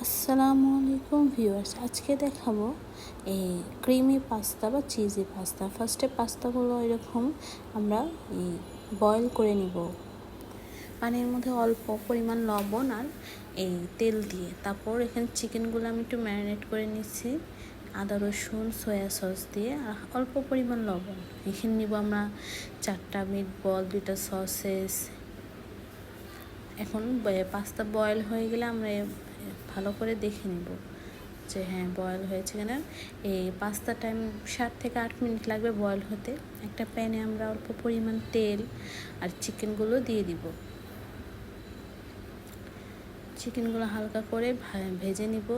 আসসালামু আলাইকুম ভিউয়ার্স, আজকে দেখাবো এই ক্রিমি পাস্তা বা চিজি পাস্তা। ফার্স্টে পাস্তাগুলো এরকম আমরা বয়েল করে নিব পানির মধ্যে অল্প পরিমাণ লবণ আর এই তেল দিয়ে। তারপর এখানে চিকেনগুলো আমি একটু ম্যারিনেট করে নিচ্ছি আদা রসুন সয়া সস দিয়ে আর অল্প পরিমাণ লবণ। এখানে নিব আমরা 4টা মিট বল, 2টা সসেস। এখন পাস্তা বয়েল হয়ে গেলে আমরা ভালো করে দেখে নিব যে হ্যাঁ বয়েল হয়েছে কিনা। এই পাস্তা টাইম 7 থেকে 8 মিনিট লাগবে বয়েল হতে। একটা প্যানে আমরা অল্প পরিমাণ তেল আর চিকেনগুলো দিয়ে দিব। চিকেনগুলো হালকা করে ভেজে নিব।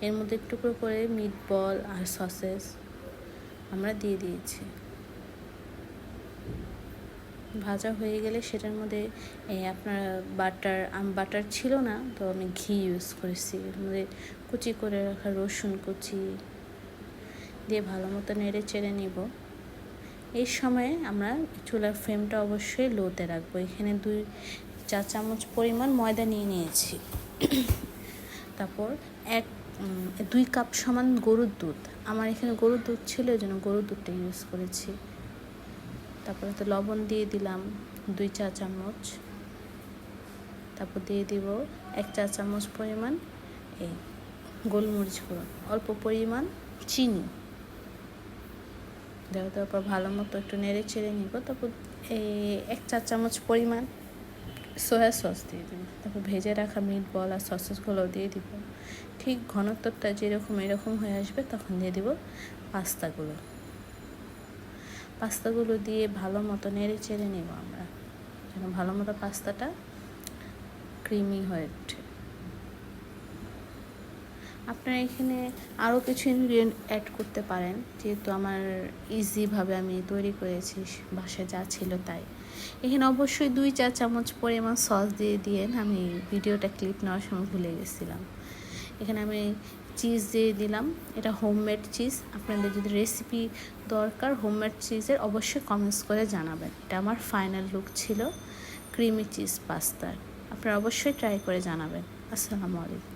এর মধ্যে টুকরো করে মিট বল আর সসেস আমরা দিয়ে দিয়েছি। ভাজা হয়ে গেলে সেটার মধ্যে আপনার বাটার ছিল না, তো আমি ঘি ইউজ করেছি। এর মধ্যে কুচি করে রাখা রসুন কুচি দিয়ে ভালো মতো নেড়ে চেড়ে নিব। এই সময়ে আমরা চুলার ফ্লেমটা অবশ্যই লোতে রাখবো। এখানে 2 চা চামচ পরিমাণ ময়দা নিয়ে নিয়েছি। তারপর 2 কাপ সমান গরুর দুধ, আমার এখানে গরুর দুধ ছিল এই জন্য গরুর দুধটা ইউজ করেছি। তারপরে তো লবণ দিয়ে দিলাম 2 চা চামচ। তারপর দিয়ে দিব 1 চা চামচ পরিমাণ এই গোলমরিচ গুঁড়ো, অল্প পরিমাণ চিনি দেওয়ার পর ভালো মতো একটু নেড়ে চেড়ে নিব। তারপর 1 চা চামচ পরিমাণ সয়া সস দিয়ে দিব। তারপর ভেজে রাখা মিট বল আর সসেসগুলো দিয়ে দিব। ঠিক ঘনত্বটা এরকম হয়ে আসবে তখন দিয়ে দিব পাস্তাগুলো দিয়ে ভালো মতো নেড়ে চেড়ে নেব আমরা, যেন ভালো মতো পাস্তাটা ক্রিমি হয়ে ওঠে। আপনারা এখানে আরও কিছু ইনগ্রিডিয়েন্ট অ্যাড করতে পারেন, যেহেতু আমার ইজিভাবে আমি তৈরি করেছি, বাসায় যা ছিল তাই। এখানে অবশ্যই 2 চা চামচ পরিমাণ সস দিয়ে দিয়েন, আমি ভিডিওটা ক্লিপ নেওয়ার সময় ভুলে গেছিলাম। এখানে আমি চিজ দিয়ে দিলাম, এটা হোমমেড চিজ। আপনাদের যদি রেসিপি দরকার হোমমেড চিজের অবশ্যই কমেন্টস করে জানাবেন। এটা আমার ফাইনাল লুক ছিল ক্রিমি চিজ পাস্তার। আপনারা অবশ্যই ট্রাই করে জানাবেন। আসসালামু আলাইকুম।